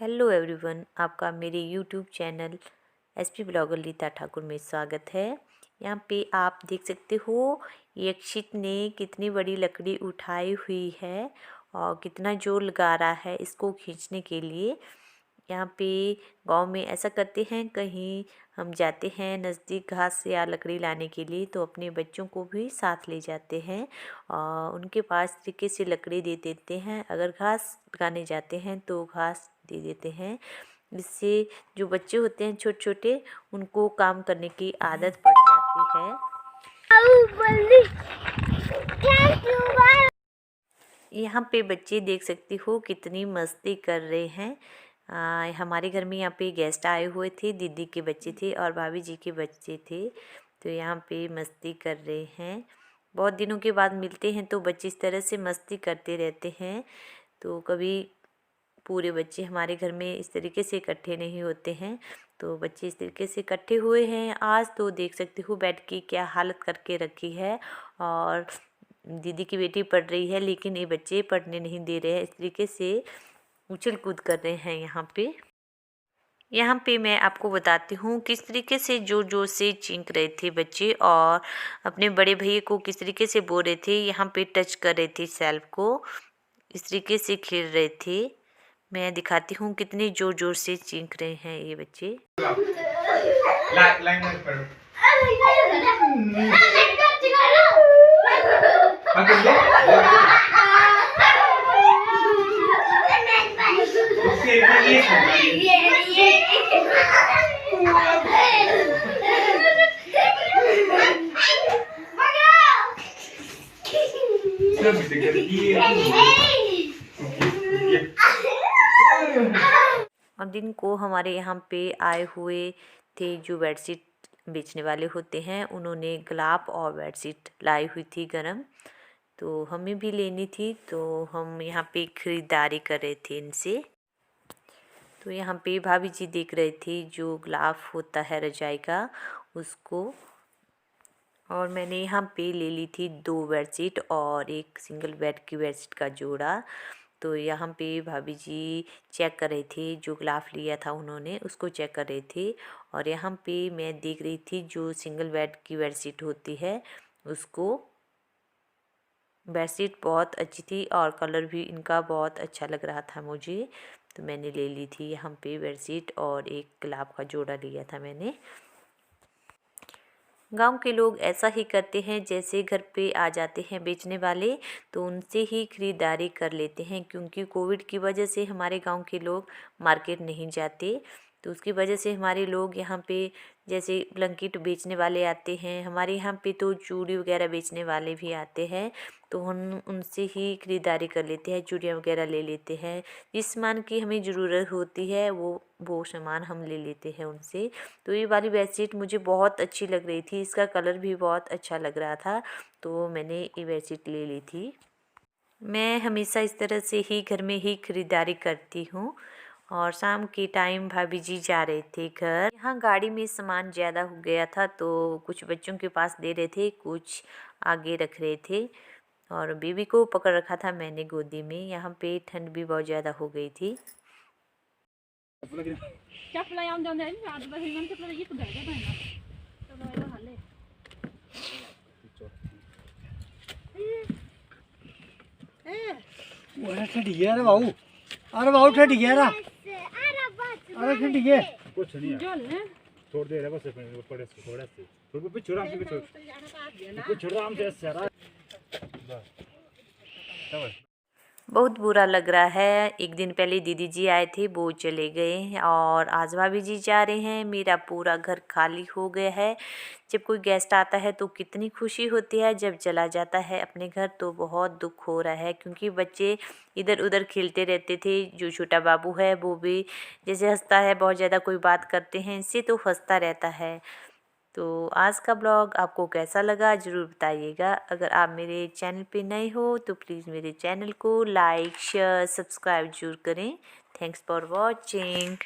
Hello everyone, आपका मेरे YouTube channel SP blogger Leeta Thakur में स्वागत है। यहाँ पे आप देख सकते हो यक्षित ने कितनी बड़ी लकड़ी उठाई हुई है और कितना जोर लगा रहा है इसको खींचने के लिए। यहाँ पे गांव में ऐसा करते हैं, कहीं हम जाते हैं नज़दीक घास या लकड़ी लाने के लिए तो अपने बच्चों को भी साथ ले जाते हैं और उनके पास तरीके से लकड़ी दे देते हैं। अगर घास लगाने जाते हैं तो घास दे देते हैं, जिससे जो बच्चे होते हैं छोटे छोटे उनको काम करने की आदत पड़ जाती है। यहाँ पे बच्चे देख सकते हो कितनी मस्ती कर रहे हैं। हमारे घर में यहाँ पे गेस्ट आए हुए थे, दीदी के बच्चे थे और भाभी जी के बच्चे थे, तो यहाँ पे मस्ती कर रहे हैं। बहुत दिनों के बाद मिलते हैं तो बच्चे इस तरह से मस्ती करते रहते हैं। तो कभी पूरे बच्चे हमारे घर में इस तरीके से इकट्ठे नहीं होते हैं, तो बच्चे इस तरीके से इकट्ठे हुए हैं आज। तो देख सकते हो बेड की क्या हालत करके रखी है और दीदी की बेटी पढ़ रही है लेकिन ये बच्चे पढ़ने नहीं दे रहे हैं, इस तरीके से उछल कूद कर रहे हैं। यहाँ पे मैं आपको बताती हूँ किस तरीके से जोर जोर से चीख रहे थे बच्चे और अपने बड़े भैया को किस तरीके से बोल रहे थे, यहाँ पे टच कर रहे थे सेल्फ को, इस तरीके से खेल रहे थे। मैं दिखाती हूँ कितने जोर जोर से चीख रहे हैं ये बच्चे। और दिन को हमारे यहाँ पे आए हुए थे जो बेडशीट बेचने वाले होते हैं, उन्होंने गुलाब और बेडशीट लाई हुई थी गरम, तो हमें भी लेनी थी, तो हम यहाँ पे ख़रीदारी कर रहे थे इनसे। तो यहाँ पे भाभी जी देख रहे थे जो गुलाब होता है रजाई का उसको, और मैंने यहाँ पे ले ली थी 2 बेडशीट और एक सिंगल बेड की बेडशीट का जोड़ा। तो यहाँ पे भाभी जी चेक कर रहे थे, जो ग्लाफ लिया था उन्होंने उसको चेक कर रहे थे। और यहाँ पे मैं देख रही थी जो सिंगल बेड की बेडशीट होती है उसको। बेडशीट बहुत अच्छी थी और कलर भी इनका बहुत अच्छा लग रहा था मुझे, तो मैंने ले ली थी यहाँ पे बेडशीट और एक गुलाब का जोड़ा लिया था मैंने। गांव के लोग ऐसा ही करते हैं, जैसे घर पे आ जाते हैं बेचने वाले तो उनसे ही ख़रीदारी कर लेते हैं, क्योंकि कोविड की वजह से हमारे गांव के लोग मार्केट नहीं जाते, तो उसकी वजह से हमारे लोग यहाँ पे जैसे ब्लैंकेट बेचने वाले आते हैं, हमारे यहाँ पे तो चूड़ी वगैरह बेचने वाले भी आते हैं, तो हम उनसे ही ख़रीदारी कर लेते हैं, चूड़ियाँ वगैरह ले लेते हैं। जिस सामान की हमें ज़रूरत होती है वो सामान हम ले लेते हैं उनसे। तो ये वाली बेडशीट मुझे बहुत अच्छी लग रही थी, इसका कलर भी बहुत अच्छा लग रहा था, तो मैंने ये बेडशीट ले ली थी। मैं हमेशा इस तरह से ही घर में ही ख़रीदारी करती हूँ। और शाम के टाइम भाभी जी जा रहे थे घर, यहाँ गाड़ी में सामान ज़्यादा हो गया था तो कुछ बच्चों के पास दे रहे थे, कुछ आगे रख रहे थे और बेबी को पकड़ रखा था मैंने गोदी में। यहाँ पे ठंड भी बहुत ज़्यादा हो गई थी। अरे भाऊ ठंडी है ना, अरे ठंडी है कुछ नहीं है, छोड़ दे रहा बस पड़े थोड़ा से थोड़ा पे छोड़ा हमसे कुछ छोड़ा हमसे सारा। बहुत बुरा लग रहा है, एक दिन पहले दीदी जी आए थे वो चले गए और आज भाभी जी जा रहे हैं, मेरा पूरा घर खाली हो गया है। जब कोई गेस्ट आता है तो कितनी खुशी होती है, जब चला जाता है अपने घर तो बहुत दुख हो रहा है, क्योंकि बच्चे इधर उधर खेलते रहते थे। जो छोटा बाबू है वो भी जैसे हंसता है, बहुत ज़्यादा कोई बात करते हैं इससे तो हंसता रहता है। तो आज का ब्लॉग आपको कैसा लगा ज़रूर बताइएगा। अगर आप मेरे चैनल पे नए हो तो प्लीज़ मेरे चैनल को लाइक शेयर सब्सक्राइब ज़रूर करें। Thanks for watching.